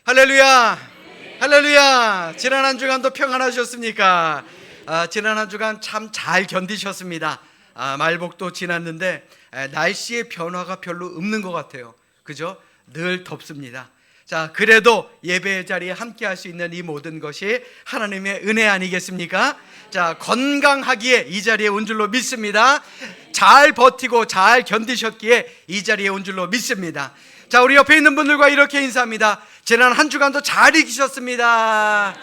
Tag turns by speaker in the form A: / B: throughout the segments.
A: 할렐루야, 할렐루야. 지난 한 주간도 평안하셨습니까? 지난 한 주간 참 잘 견디셨습니다. 말복도 지났는데 날씨의 변화가 별로 없는 것 같아요. 그죠? 늘 덥습니다. 자, 그래도 예배의 자리에 함께 할 수 있는 이 모든 것이 하나님의 은혜 아니겠습니까? 자, 건강하기에 이 자리에 온 줄로 믿습니다. 잘 버티고 잘 견디셨기에 이 자리에 온 줄로 믿습니다. 자, 우리 옆에 있는 분들과 이렇게 인사합니다. 지난 한 주간도 잘 이기셨습니다.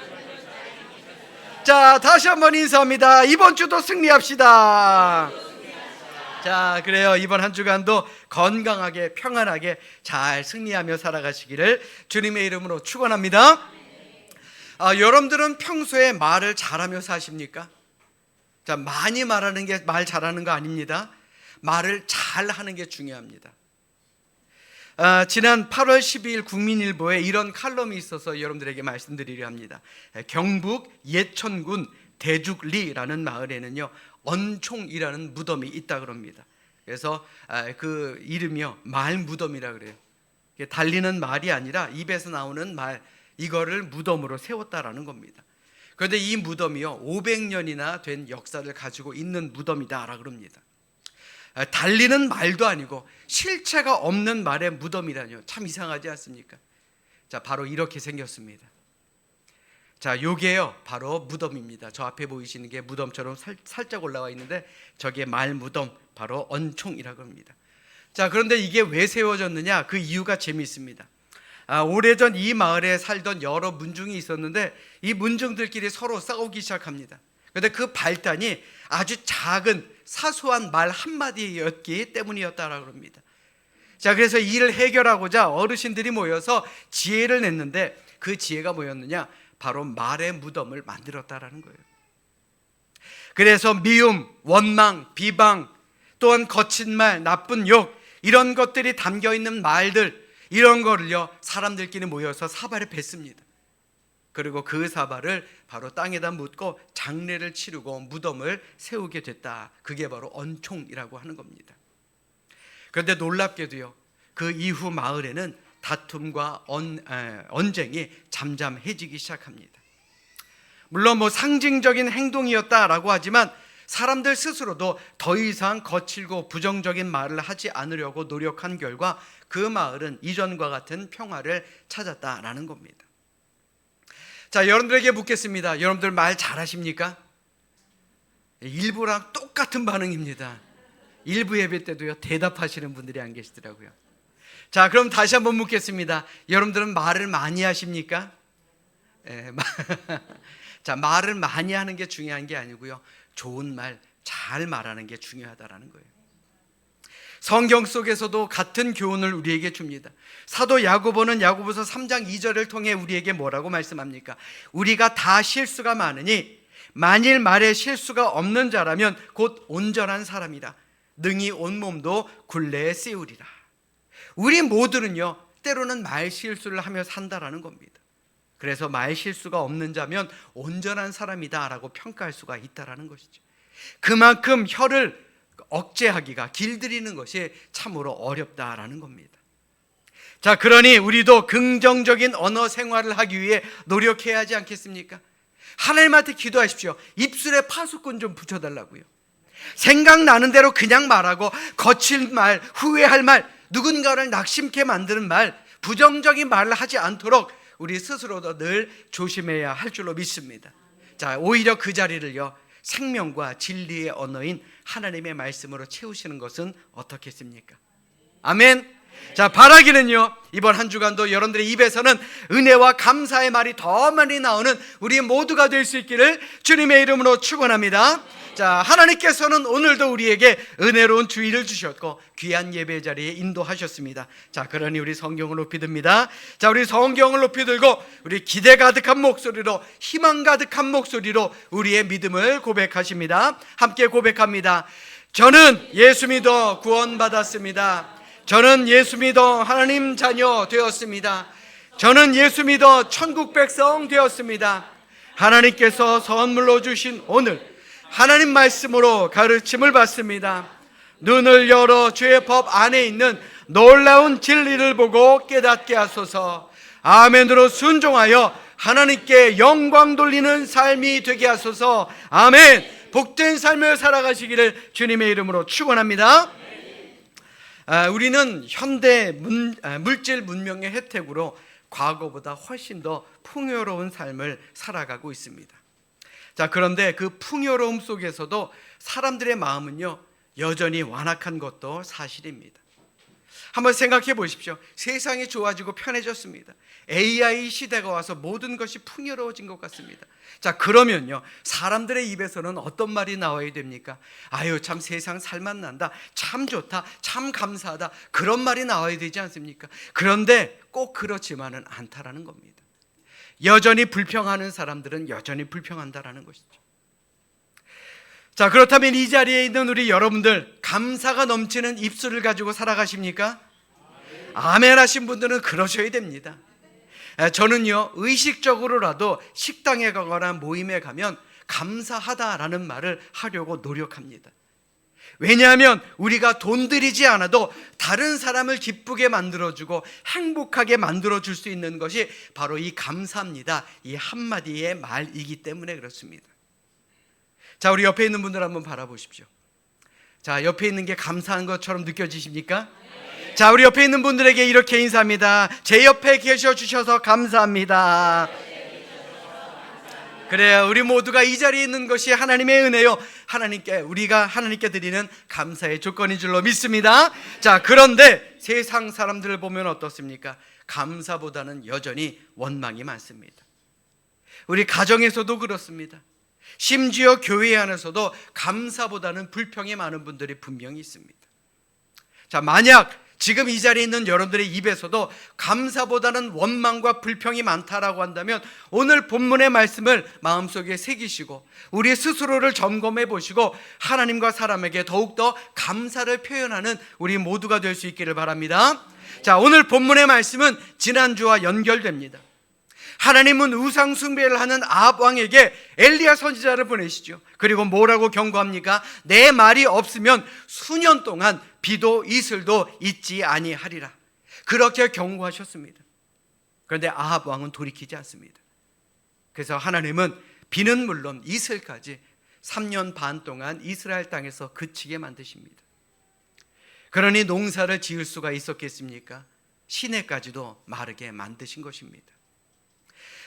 A: 자, 다시 한번 인사합니다. 이번 주도 승리합시다. 자, 그래요. 이번 한 주간도 건강하게 평안하게 잘 승리하며 살아가시기를 주님의 이름으로 축원합니다. 여러분들은 평소에 말을 잘하며 사십니까? 자, 많이 말하는 게 말 잘하는 거 아닙니다. 말을 잘하는 게 중요합니다. 지난 8월 12일 국민일보에 이런 칼럼이 있어서 여러분들에게 말씀드리려 합니다. 경북 예천군 대죽리라는 마을에는요, 언총이라는 무덤이 있다 그럽니다. 그래서 그 이름이요, 말 무덤이라 그래요. 달리는 말이 아니라 입에서 나오는 말, 이거를 무덤으로 세웠다라는 겁니다. 그런데 이 무덤이요, 500년이나 된 역사를 가지고 있는 무덤이다라 그럽니다. 달리는 말도 아니고 실체가 없는 말의 무덤이라뇨. 참 이상하지 않습니까? 자, 바로 이렇게 생겼습니다. 자, 요게요 바로 무덤입니다. 저 앞에 보이시는 게 무덤처럼 살짝 올라와 있는데 저게 말 무덤, 바로 언총이라고 합니다. 자, 그런데 이게 왜 세워졌느냐? 그 이유가 재미있습니다. 오래전 이 마을에 살던 여러 문중이 있었는데 이 문중들끼리 서로 싸우기 시작합니다. 그런데 그 발단이 아주 작은 사소한 말 한마디였기 때문이었다라고 합니다. 자, 그래서 이 일을 해결하고자 어르신들이 모여서 지혜를 냈는데 그 지혜가 뭐였느냐? 바로 말의 무덤을 만들었다라는 거예요. 그래서 미움, 원망, 비방, 또한 거친 말, 나쁜 욕, 이런 것들이 담겨있는 말들, 이런 거를요 사람들끼리 모여서 사발에 뱉습니다. 그리고 그 사발을 바로 땅에다 묻고 장례를 치르고 무덤을 세우게 됐다. 그게 바로 언총이라고 하는 겁니다. 그런데 놀랍게도요, 그 이후 마을에는 다툼과 언쟁이 잠잠해지기 시작합니다. 물론 뭐 상징적인 행동이었다라고 하지만 사람들 스스로도 더 이상 거칠고 부정적인 말을 하지 않으려고 노력한 결과 그 마을은 이전과 같은 평화를 찾았다라는 겁니다. 자, 여러분들에게 묻겠습니다. 여러분들 말 잘하십니까? 일부랑 똑같은 반응입니다. 일부 예배 때도요 대답하시는 분들이 안 계시더라고요. 자, 그럼 다시 한번 묻겠습니다. 여러분들은 말을 많이 하십니까? 자, 말을 많이 하는 게 중요한 게 아니고요, 좋은 말, 잘 말하는 게 중요하다라는 거예요. 성경 속에서도 같은 교훈을 우리에게 줍니다. 사도 야고보는 야고보서 3장 2절을 통해 우리에게 뭐라고 말씀합니까? 우리가 다 실수가 많으니 만일 말에 실수가 없는 자라면 곧 온전한 사람이라 능히 온몸도 굴레에 씌우리라. 우리 모두는요 때로는 말 실수를 하며 산다라는 겁니다. 그래서 말 실수가 없는 자면 온전한 사람이다 라고 평가할 수가 있다라는 것이죠. 그만큼 혀를 억제하기가, 길들이는 것이 참으로 어렵다라는 겁니다. 자, 그러니 우리도 긍정적인 언어 생활을 하기 위해 노력해야 하지 않겠습니까? 하나님한테 기도하십시오. 입술에 파수꾼 좀 붙여달라고요. 생각나는 대로 그냥 말하고 거칠 말, 후회할 말, 누군가를 낙심케 만드는 말, 부정적인 말을 하지 않도록 우리 스스로도 늘 조심해야 할 줄로 믿습니다. 자, 오히려 그 자리를요 생명과 진리의 언어인 하나님의 말씀으로 채우시는 것은 어떻겠습니까? 아멘. 자, 바라기는요 이번 한 주간도 여러분들의 입에서는 은혜와 감사의 말이 더 많이 나오는 우리 모두가 될 수 있기를 주님의 이름으로 축원합니다. 자, 하나님께서는 오늘도 우리에게 은혜로운 주의를 주셨고 귀한 예배 자리에 인도하셨습니다. 자, 그러니 우리 성경을 높이 듭니다. 자, 우리 성경을 높이 들고 우리 기대 가득한 목소리로, 희망 가득한 목소리로 우리의 믿음을 고백하십니다. 함께 고백합니다. 저는 예수 믿어 구원받았습니다. 저는 예수 믿어 하나님 자녀 되었습니다. 저는 예수 믿어 천국 백성 되었습니다. 하나님께서 선물로 주신 오늘 하나님 말씀으로 가르침을 받습니다. 눈을 열어 주의 법 안에 있는 놀라운 진리를 보고 깨닫게 하소서. 아멘으로 순종하여 하나님께 영광 돌리는 삶이 되게 하소서. 아멘. 복된 삶을 살아가시기를 주님의 이름으로 축원합니다. 우리는 현대 물질 문명의 혜택으로 과거보다 훨씬 더 풍요로운 삶을 살아가고 있습니다. 자, 그런데 그 풍요로움 속에서도 사람들의 마음은요, 여전히 완악한 것도 사실입니다. 한번 생각해 보십시오. 세상이 좋아지고 편해졌습니다. AI 시대가 와서 모든 것이 풍요로워진 것 같습니다. 자, 그러면요, 사람들의 입에서는 어떤 말이 나와야 됩니까? 아유, 참 세상 살맛난다, 참 좋다, 참 감사하다, 그런 말이 나와야 되지 않습니까? 그런데 꼭 그렇지만은 않다라는 겁니다. 여전히 불평하는 사람들은 여전히 불평한다라는 것이죠. 자, 그렇다면 이 자리에 있는 우리 여러분들, 감사가 넘치는 입술을 가지고 살아가십니까? 아멘 하신 분들은 그러셔야 됩니다. 저는요, 의식적으로라도 식당에 가거나 모임에 가면 감사하다라는 말을 하려고 노력합니다. 왜냐하면 우리가 돈 들이지 않아도 다른 사람을 기쁘게 만들어주고 행복하게 만들어줄 수 있는 것이 바로 이 감사합니다, 이 한마디의 말이기 때문에 그렇습니다. 자, 우리 옆에 있는 분들 한번 바라보십시오. 자, 옆에 있는 게 감사한 것처럼 느껴지십니까? 자, 우리 옆에 있는 분들에게 이렇게 인사합니다. 제 옆에 계셔 주셔서 감사합니다. 그래요, 우리 모두가 이 자리에 있는 것이 하나님의 은혜요, 우리가 하나님께 드리는 감사의 조건인 줄로 믿습니다. 자, 그런데 세상 사람들을 보면 어떻습니까? 감사보다는 여전히 원망이 많습니다. 우리 가정에서도 그렇습니다. 심지어 교회 안에서도 감사보다는 불평이 많은 분들이 분명히 있습니다. 자, 만약 지금 이 자리에 있는 여러분들의 입에서도 감사보다는 원망과 불평이 많다라고 한다면 오늘 본문의 말씀을 마음속에 새기시고 우리 스스로를 점검해 보시고 하나님과 사람에게 더욱더 감사를 표현하는 우리 모두가 될 수 있기를 바랍니다. 자, 오늘 본문의 말씀은 지난주와 연결됩니다. 하나님은 우상 숭배를 하는 아합 왕에게 엘리야 선지자를 보내시죠. 그리고 뭐라고 경고합니까? 내 말이 없으면 수년 동안 비도 이슬도 있지 아니하리라, 그렇게 경고하셨습니다. 그런데 아합 왕은 돌이키지 않습니다. 그래서 하나님은 비는 물론 이슬까지 3년 반 동안 이스라엘 땅에서 그치게 만드십니다. 그러니 농사를 지을 수가 있었겠습니까? 시내까지도 마르게 만드신 것입니다.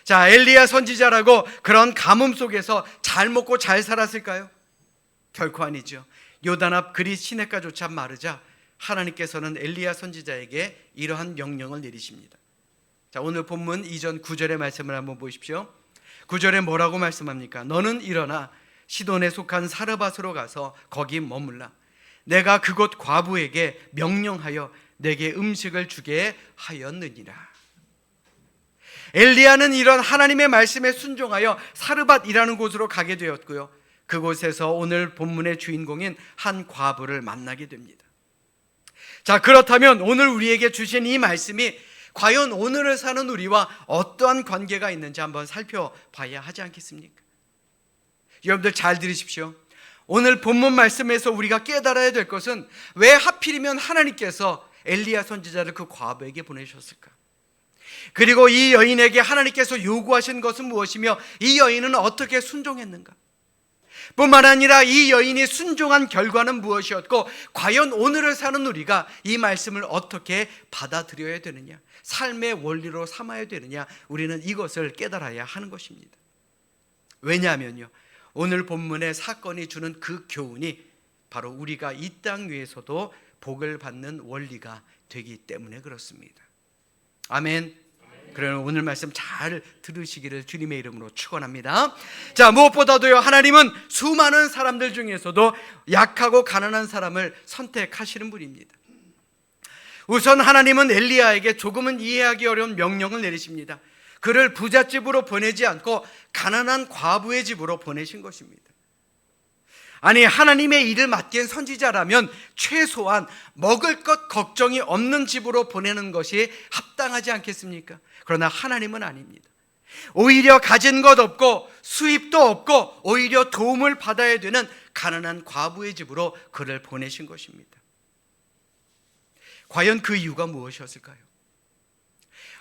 A: 자, 엘리야 선지자라고 그런 가뭄 속에서 잘 먹고 잘 살았을까요? 결코 아니죠. 요단 앞 그릿 시내가조차 마르자 하나님께서는 엘리야 선지자에게 이러한 명령을 내리십니다. 자, 오늘 본문 이전 9절의 말씀을 한번 보십시오. 9절에 뭐라고 말씀합니까? 너는 일어나 시돈에 속한 사르밧으로 가서 거기 머물라. 내가 그곳 과부에게 명령하여 내게 음식을 주게 하였느니라. 엘리야는 이런 하나님의 말씀에 순종하여 사르밧이라는 곳으로 가게 되었고요, 그곳에서 오늘 본문의 주인공인 한 과부를 만나게 됩니다. 자, 그렇다면 오늘 우리에게 주신 이 말씀이 과연 오늘을 사는 우리와 어떠한 관계가 있는지 한번 살펴봐야 하지 않겠습니까? 여러분들 잘 들으십시오. 오늘 본문 말씀에서 우리가 깨달아야 될 것은 왜 하필이면 하나님께서 엘리야 선지자를 그 과부에게 보내셨을까? 그리고 이 여인에게 하나님께서 요구하신 것은 무엇이며 이 여인은 어떻게 순종했는가? 뿐만 아니라 이 여인이 순종한 결과는 무엇이었고 과연 오늘을 사는 우리가 이 말씀을 어떻게 받아들여야 되느냐, 삶의 원리로 삼아야 되느냐, 우리는 이것을 깨달아야 하는 것입니다. 왜냐하면요, 오늘 본문의 사건이 주는 그 교훈이 바로 우리가 이 땅 위에서도 복을 받는 원리가 되기 때문에 그렇습니다. 아멘. 그러면 오늘 말씀 잘 들으시기를 주님의 이름으로 축원합니다. 자, 무엇보다도요, 하나님은 수많은 사람들 중에서도 약하고 가난한 사람을 선택하시는 분입니다. 우선 하나님은 엘리야에게 조금은 이해하기 어려운 명령을 내리십니다. 그를 부잣집으로 보내지 않고 가난한 과부의 집으로 보내신 것입니다. 아니, 하나님의 일을 맡긴 선지자라면 최소한 먹을 것 걱정이 없는 집으로 보내는 것이 합당하지 않겠습니까? 그러나 하나님은 아닙니다. 오히려 가진 것 없고 수입도 없고 오히려 도움을 받아야 되는 가난한 과부의 집으로 그를 보내신 것입니다. 과연 그 이유가 무엇이었을까요?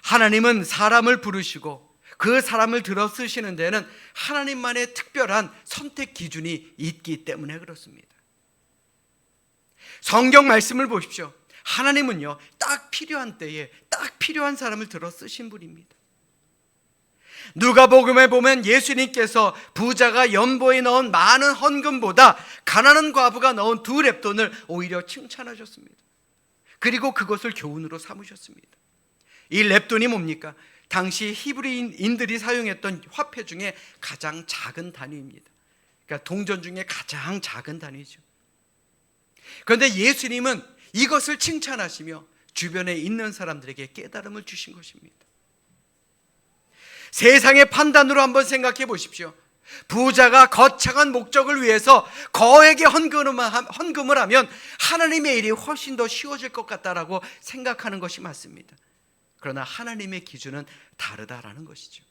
A: 하나님은 사람을 부르시고 그 사람을 들어 쓰시는 데는 하나님만의 특별한 선택 기준이 있기 때문에 그렇습니다. 성경 말씀을 보십시오. 하나님은요, 딱 필요한 때에 딱 필요한 사람을 들어 쓰신 분입니다. 누가복음에 보면 예수님께서 부자가 연보에 넣은 많은 헌금보다 가난한 과부가 넣은 2렙돈을 오히려 칭찬하셨습니다. 그리고 그것을 교훈으로 삼으셨습니다. 이 렙돈이 뭡니까? 당시 히브리인들이 사용했던 화폐 중에 가장 작은 단위입니다. 그러니까 동전 중에 가장 작은 단위죠. 그런데 예수님은 이것을 칭찬하시며 주변에 있는 사람들에게 깨달음을 주신 것입니다. 세상의 판단으로 한번 생각해 보십시오. 부자가 거창한 목적을 위해서 거액의 헌금을 하면 하나님의 일이 훨씬 더 쉬워질 것 같다라고 생각하는 것이 맞습니다. 그러나 하나님의 기준은 다르다라는 것이죠.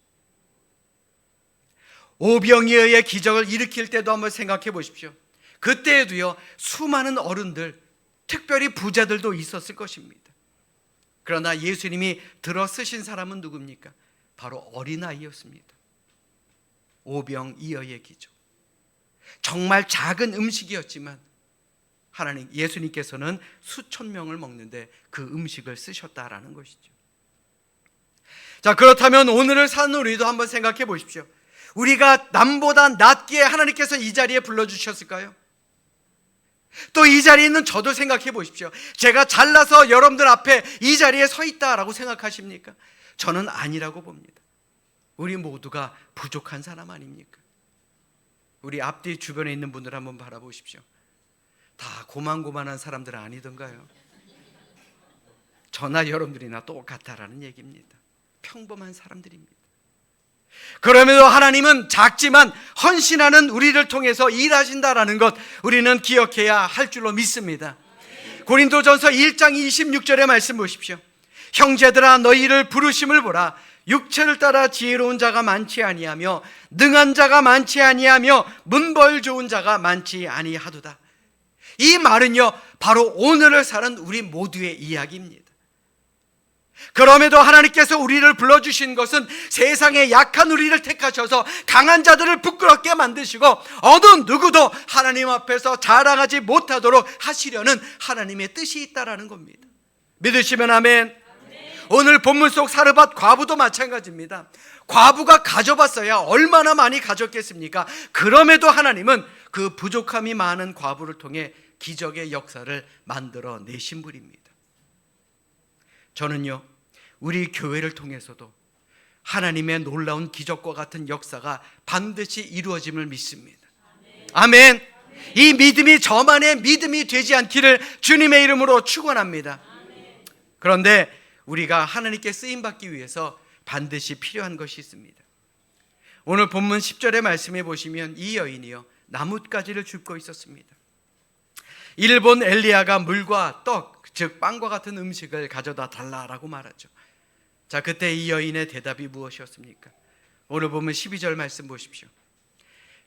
A: 오병이어의 기적을 일으킬 때도 한번 생각해 보십시오. 그때에도요, 수많은 어른들, 특별히 부자들도 있었을 것입니다. 그러나 예수님이 들어 쓰신 사람은 누굽니까? 바로 어린아이였습니다. 오병이어의 기적. 정말 작은 음식이었지만 예수님께서는 수천 명을 먹는데 그 음식을 쓰셨다라는 것이죠. 자, 그렇다면 오늘을 사는 우리도 한번 생각해 보십시오. 우리가 남보다 낮게 하나님께서 이 자리에 불러주셨을까요? 또 이 자리에 있는 저도 생각해 보십시오. 제가 잘나서 여러분들 앞에 이 자리에 서 있다라고 생각하십니까? 저는 아니라고 봅니다. 우리 모두가 부족한 사람 아닙니까? 우리 앞뒤 주변에 있는 분들 한번 바라보십시오. 다 고만고만한 사람들 아니던가요? 저나 여러분들이나 똑같다라는 얘기입니다. 평범한 사람들입니다. 그럼에도 하나님은 작지만 헌신하는 우리를 통해서 일하신다라는 것 우리는 기억해야 할 줄로 믿습니다. 고린도전서 1장 26절의 말씀 보십시오. 형제들아, 너희를 부르심을 보라. 육체를 따라 지혜로운 자가 많지 아니하며 능한 자가 많지 아니하며 문벌 좋은 자가 많지 아니하도다. 이 말은요, 바로 오늘을 사는 우리 모두의 이야기입니다. 그럼에도 하나님께서 우리를 불러주신 것은 세상에 약한 우리를 택하셔서 강한 자들을 부끄럽게 만드시고 어느 누구도 하나님 앞에서 자랑하지 못하도록 하시려는 하나님의 뜻이 있다라는 겁니다. 믿으시면 아멘. 오늘 본문 속 사르밧 과부도 마찬가지입니다. 과부가 가져봤어야 얼마나 많이 가졌겠습니까? 그럼에도 하나님은 그 부족함이 많은 과부를 통해 기적의 역사를 만들어 내신 분입니다. 저는요, 우리 교회를 통해서도 하나님의 놀라운 기적과 같은 역사가 반드시 이루어짐을 믿습니다. 아멘. 이 믿음이 저만의 믿음이 되지 않기를 주님의 이름으로 축원합니다. 그런데 우리가 하나님께 쓰임받기 위해서 반드시 필요한 것이 있습니다. 오늘 본문 10절의 말씀에 보시면 이 여인이요, 나뭇가지를 줍고 있었습니다. 일본 엘리야가 물과 떡, 즉 빵과 같은 음식을 가져다 달라라고 말하죠. 자, 그때 이 여인의 대답이 무엇이었습니까? 오늘 보면 12절 말씀 보십시오.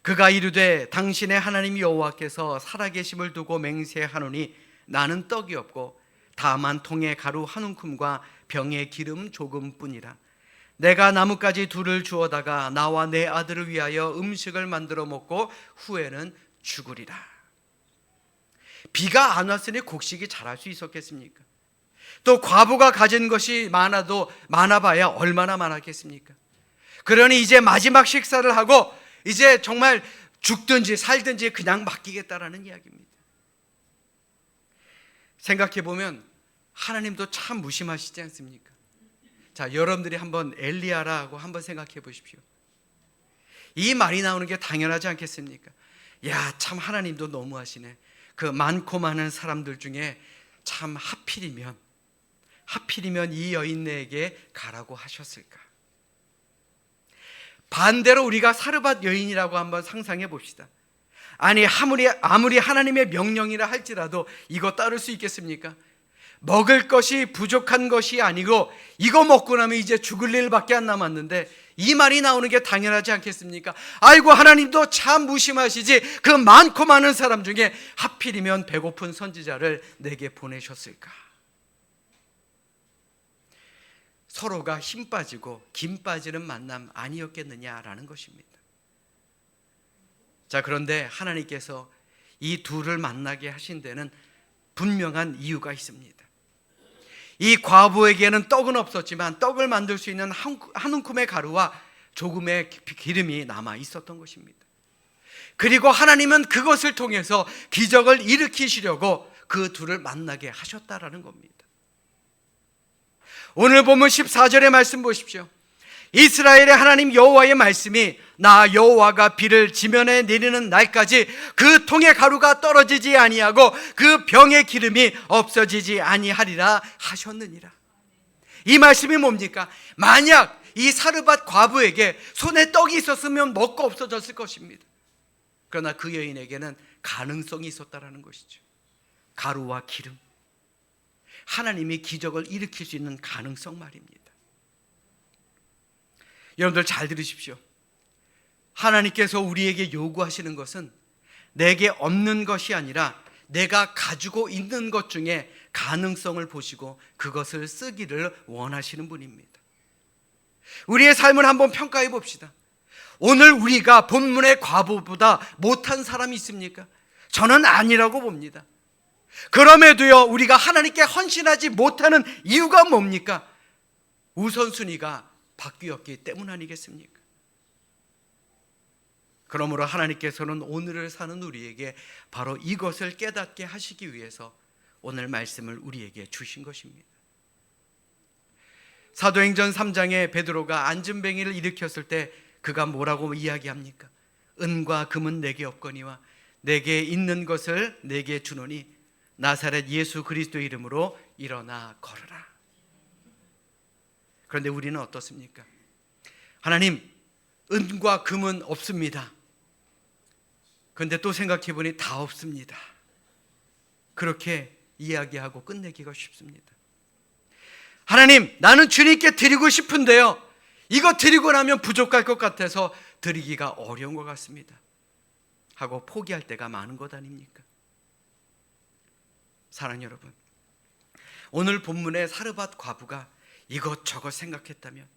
A: 그가 이르되 당신의 하나님 여호와께서 살아계심을 두고 맹세하노니 나는 떡이 없고 다만 통에 가루 한 움큼과 병에 기름 조금뿐이라. 내가 나뭇가지 둘을 주어다가 나와 내 아들을 위하여 음식을 만들어 먹고 후에는 죽으리라. 비가 안 왔으니 곡식이 자랄 수 있었겠습니까? 또 과부가 가진 것이 많아봐야 얼마나 많았겠습니까? 그러니 이제 마지막 식사를 하고 이제 정말 죽든지 살든지 그냥 맡기겠다라는 이야기입니다. 생각해보면 하나님도 참 무심하시지 않습니까? 자, 여러분들이 한번 엘리야라고 한번 생각해 보십시오. 이 말이 나오는 게 당연하지 않겠습니까? 야, 참 하나님도 너무하시네. 그 많고 많은 사람들 중에 참 하필이면 이 여인에게 가라고 하셨을까? 반대로 우리가 사르밧 여인이라고 한번 상상해 봅시다. 아니 아무리 하나님의 명령이라 할지라도 이거 따를 수 있겠습니까? 먹을 것이 부족한 것이 아니고 이거 먹고 나면 이제 죽을 일밖에 안 남았는데 이 말이 나오는 게 당연하지 않겠습니까? 아이고, 하나님도 참 무심하시지. 그 많고 많은 사람 중에 하필이면 배고픈 선지자를 내게 보내셨을까? 서로가 힘 빠지고 김 빠지는 만남 아니었겠느냐라는 것입니다. 자, 그런데 하나님께서 이 둘을 만나게 하신 데는 분명한 이유가 있습니다. 이 과부에게는 떡은 없었지만 떡을 만들 수 있는 한 움큼의 가루와 조금의 기름이 남아 있었던 것입니다. 그리고 하나님은 그것을 통해서 기적을 일으키시려고 그 둘을 만나게 하셨다라는 겁니다. 오늘 본문 14절의 말씀 보십시오. 이스라엘의 하나님 여호와의 말씀이 나 여호와가 비를 지면에 내리는 날까지 그 통의 가루가 떨어지지 아니하고 그 병의 기름이 없어지지 아니하리라 하셨느니라. 이 말씀이 뭡니까? 만약 이 사르밧 과부에게 손에 떡이 있었으면 먹고 없어졌을 것입니다. 그러나 그 여인에게는 가능성이 있었다라는 것이죠. 가루와 기름, 하나님이 기적을 일으킬 수 있는 가능성 말입니다. 여러분들 잘 들으십시오. 하나님께서 우리에게 요구하시는 것은 내게 없는 것이 아니라 내가 가지고 있는 것 중에 가능성을 보시고 그것을 쓰기를 원하시는 분입니다. 우리의 삶을 한번 평가해 봅시다. 오늘 우리가 본문의 과부보다 못한 사람이 있습니까? 저는 아니라고 봅니다. 그럼에도요, 우리가 하나님께 헌신하지 못하는 이유가 뭡니까? 우선순위가 바뀌었기 때문 아니겠습니까? 그러므로 하나님께서는 오늘을 사는 우리에게 바로 이것을 깨닫게 하시기 위해서 오늘 말씀을 우리에게 주신 것입니다. 사도행전 3장에 베드로가 안진뱅이를 일으켰을 때 그가 뭐라고 이야기합니까? 은과 금은 내게 없거니와 내게 있는 것을 내게 주노니 나사렛 예수 그리스도의 이름으로 일어나 걸으라. 그런데 우리는 어떻습니까? 하나님, 은과 금은 없습니다. 그런데 또 생각해 보니 다 없습니다. 그렇게 이야기하고 끝내기가 쉽습니다. 하나님, 나는 주님께 드리고 싶은데요, 이거 드리고 나면 부족할 것 같아서 드리기가 어려운 것 같습니다 하고 포기할 때가 많은 것 아닙니까? 사랑하는 여러분, 오늘 본문의 사르밧 과부가 이것저것 생각했다면,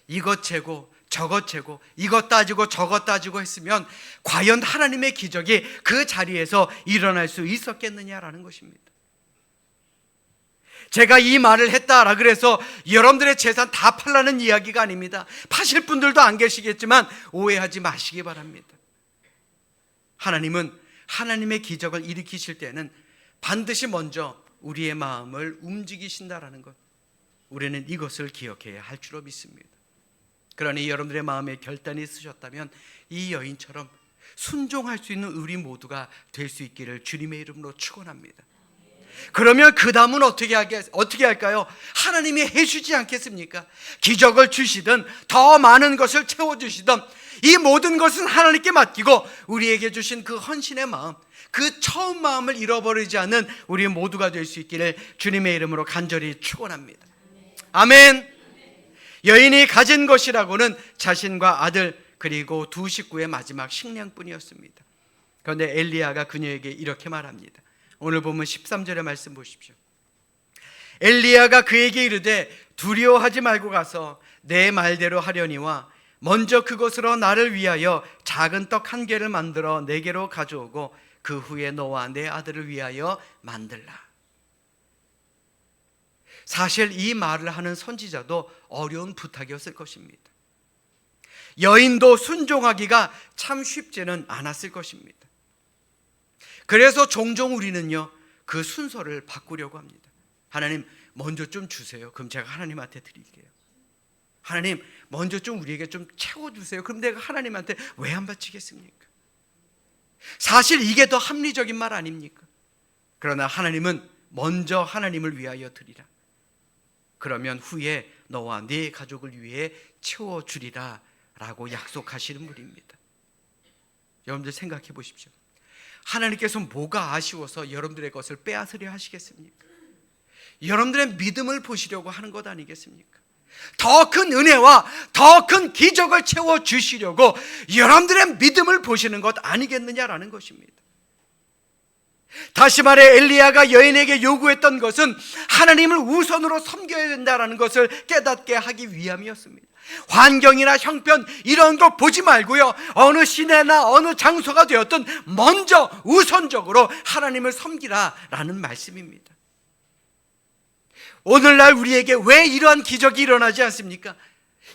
A: 이것 재고 저것 재고 이것 따지고 저것 따지고 했으면 과연 하나님의 기적이 그 자리에서 일어날 수 있었겠느냐라는 것입니다. 제가 이 말을 했다라 그래서 여러분들의 재산 다 팔라는 이야기가 아닙니다. 파실 분들도 안 계시겠지만 오해하지 마시기 바랍니다. 하나님은 하나님의 기적을 일으키실 때는 반드시 먼저 우리의 마음을 움직이신다라는 것, 우리는 이것을 기억해야 할 줄로 믿습니다. 그러니 여러분들의 마음에 결단이 있으셨다면 이 여인처럼 순종할 수 있는 우리 모두가 될 수 있기를 주님의 이름으로 축원합니다. 그러면 그 다음은 어떻게 할까요? 하나님이 해주지 않겠습니까? 기적을 주시든 더 많은 것을 채워주시든 이 모든 것은 하나님께 맡기고 우리에게 주신 그 헌신의 마음, 그 처음 마음을 잃어버리지 않는 우리 모두가 될 수 있기를 주님의 이름으로 간절히 축원합니다. 아멘. 여인이 가진 것이라고는 자신과 아들 그리고 두 식구의 마지막 식량뿐이었습니다. 그런데 엘리야가 그녀에게 이렇게 말합니다. 오늘 보면 13절의 말씀 보십시오. 엘리야가 그에게 이르되 두려워하지 말고 가서 내 말대로 하려니와 먼저 그것으로 나를 위하여 작은 떡 한 개를 만들어 내게로 가져오고 그 후에 너와 내 아들을 위하여 만들라. 사실 이 말을 하는 선지자도 어려운 부탁이었을 것입니다. 여인도 순종하기가 참 쉽지는 않았을 것입니다. 그래서 종종 우리는요, 그 순서를 바꾸려고 합니다. 하나님 먼저 좀 주세요. 그럼 제가 하나님한테 드릴게요. 하나님 먼저 좀 우리에게 좀 채워주세요. 그럼 내가 하나님한테 왜 안 바치겠습니까? 사실 이게 더 합리적인 말 아닙니까? 그러나 하나님은 먼저 하나님을 위하여 드리라. 그러면 후에 너와 네 가족을 위해 채워주리라 라고 약속하시는 분입니다. 여러분들 생각해 보십시오. 하나님께서 뭐가 아쉬워서 여러분들의 것을 빼앗으려 하시겠습니까? 여러분들의 믿음을 보시려고 하는 것 아니겠습니까? 더 큰 은혜와 더 큰 기적을 채워주시려고 여러분들의 믿음을 보시는 것 아니겠느냐라는 것입니다. 다시 말해 엘리야가 여인에게 요구했던 것은 하나님을 우선으로 섬겨야 된다는 것을 깨닫게 하기 위함이었습니다. 환경이나 형편 이런 거 보지 말고요, 어느 시내나 어느 장소가 되었든 먼저 우선적으로 하나님을 섬기라라는 말씀입니다. 오늘날 우리에게 왜 이러한 기적이 일어나지 않습니까?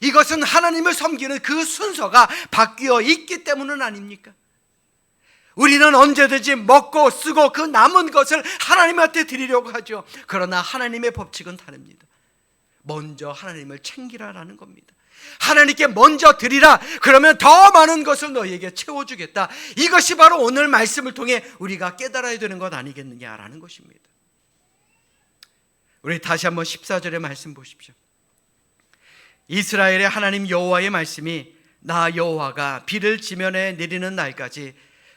A: 이것은 하나님을 섬기는 그 순서가 바뀌어 있기 때문은 아닙니까? 우리는 언제든지 먹고 쓰고 그 남은 것을 하나님한테 드리려고 하죠. 그러나 하나님의 법칙은 다릅니다. 먼저 하나님을 챙기라라는 겁니다. 하나님께 먼저 드리라. 그러면 더 많은 것을 너희에게 채워주겠다. 이것이 바로 오늘 말씀을 통해 우리가 깨달아야 되는 것 아니겠느냐라는 것입니다. 우리 다시 한번 14절의 말씀 보십시오. 이스라엘의 하나님 여호와의 말씀이 나 여호와가 비를 지면에 내리는 날까지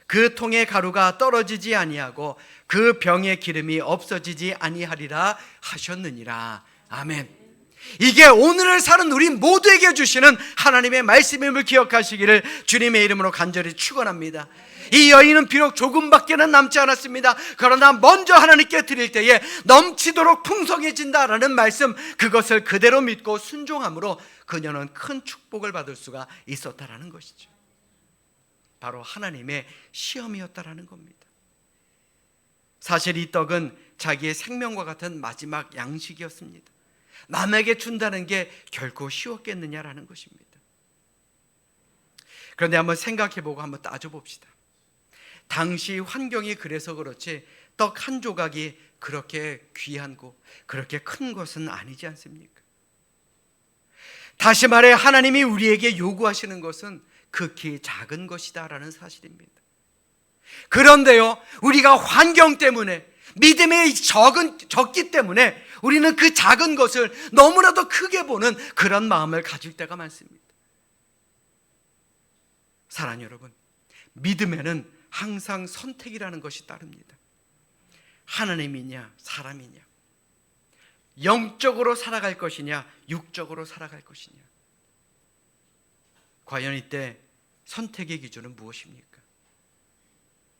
A: 그 통의 가루가 떨어지지 아니하고 그 병의 기름이 없어지지 아니하리라 하셨느니라. 아멘. 이게 오늘을 사는 우리 모두에게 주시는 하나님의 말씀임을 기억하시기를 주님의 이름으로 간절히 축원합니다. 이 여인은 비록 조금밖에는 남지 않았습니다. 그러나 먼저 하나님께 드릴 때에 넘치도록 풍성해진다라는 말씀, 그것을 그대로 믿고 순종함으로 그녀는 큰 축복을 받을 수가 있었다라는 것이죠. 바로 하나님의 시험이었다라는 겁니다. 사실 이 떡은 자기의 생명과 같은 마지막 양식이었습니다. 남에게 준다는 게 결코 쉬웠겠느냐라는 것입니다. 그런데 한번 생각해보고 한번 따져봅시다. 당시 환경이 그래서 그렇지 떡 한 조각이 그렇게 귀한고 그렇게 큰 것은 아니지 않습니까? 다시 말해 하나님이 우리에게 요구하시는 것은 극히 작은 것이다라는 사실입니다. 그런데요, 우리가 환경 때문에 믿음이 적기 때문에 우리는 그 작은 것을 너무나도 크게 보는 그런 마음을 가질 때가 많습니다. 사랑하는 여러분, 믿음에는 항상 선택이라는 것이 따릅니다. 하나님이냐 사람이냐, 영적으로 살아갈 것이냐 육적으로 살아갈 것이냐. 과연 이때 선택의 기준은 무엇입니까?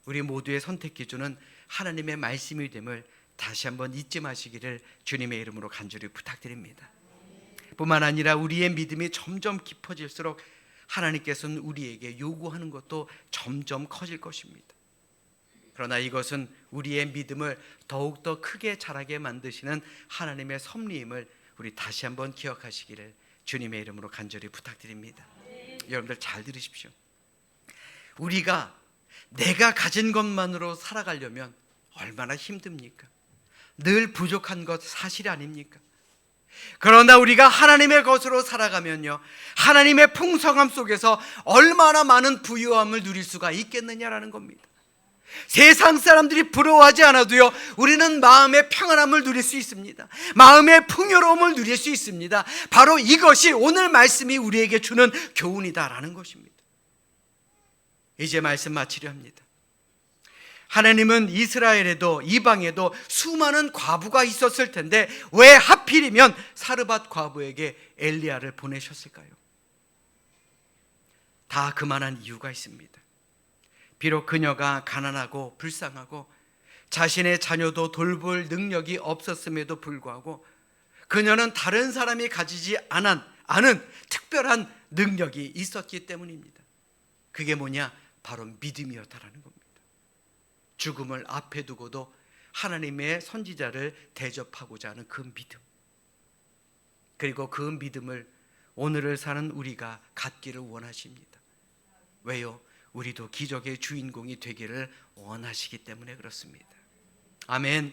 A: 우리 모두의 선택 기준은 하나님의 말씀이 됨을 다시 한번 잊지 마시기를 주님의 이름으로 간절히 부탁드립니다. 뿐만 아니라 우리의 믿음이 점점 깊어질수록 하나님께서는 우리에게 요구하는 것도 점점 커질 것입니다. 그러나 이것은 우리의 믿음을 더욱더 크게 자라게 만드시는 하나님의 섭리임을 우리 다시 한번 기억하시기를 주님의 이름으로 간절히 부탁드립니다. 여러분들 잘 들으십시오. 우리가 내가 가진 것만으로 살아가려면 얼마나 힘듭니까? 늘 부족한 것 사실 아닙니까? 그러나 우리가 하나님의 것으로 살아가면요, 하나님의 풍성함 속에서 얼마나 많은 부유함을 누릴 수가 있겠느냐라는 겁니다. 세상 사람들이 부러워하지 않아도요, 우리는 마음의 평안함을 누릴 수 있습니다. 마음의 풍요로움을 누릴 수 있습니다. 바로 이것이 오늘 말씀이 우리에게 주는 교훈이다라는 것입니다. 이제 말씀 마치려 합니다. 하나님은 이스라엘에도 이방에도 수많은 과부가 있었을 텐데 왜 하필이면 사르밧 과부에게 엘리야를 보내셨을까요? 다 그만한 이유가 있습니다. 비록 그녀가 가난하고 불쌍하고 자신의 자녀도 돌볼 능력이 없었음에도 불구하고 그녀는 다른 사람이 가지지 않은 특별한 능력이 있었기 때문입니다. 그게 뭐냐? 바로 믿음이었다라는 겁니다. 죽음을 앞에 두고도 하나님의 선지자를 대접하고자 하는 그 믿음, 그리고 그 믿음을 오늘을 사는 우리가 갖기를 원하십니다. 왜요? 우리도 기적의 주인공이 되기를 원하시기 때문에 그렇습니다. 아멘.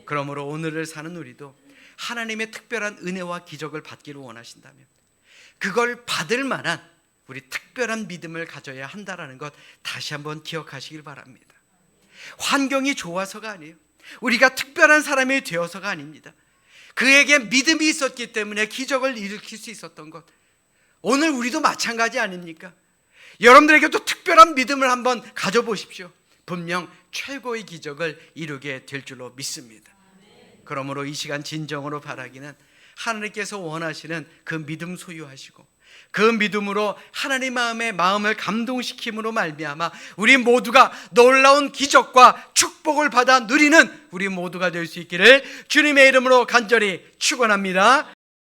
A: 그러므로 오늘을 사는 우리도 하나님의 특별한 은혜와 기적을 받기를 원하신다면 그걸 받을 만한 우리 특별한 믿음을 가져야 한다는 것 다시 한번 기억하시길 바랍니다. 환경이 좋아서가 아니에요. 우리가 특별한 사람이 되어서가 아닙니다. 그에게 믿음이 있었기 때문에 기적을 일으킬 수 있었던 것, 오늘 우리도 마찬가지 아닙니까? 여러분들에게도 특별한 믿음을 한번 가져보십시오. 분명 최고의 기적을 이루게 될 줄로 믿습니다. 그러므로 이 시간 진정으로 바라기는 하나님께서 원하시는 그 믿음 소유하시고 그 믿음으로 하나님 마음을 감동시킴으로 말미암아 우리 모두가 놀라운 기적과 축복을 받아 누리는 우리 모두가 될 수 있기를 주님의 이름으로 간절히 축원합니다.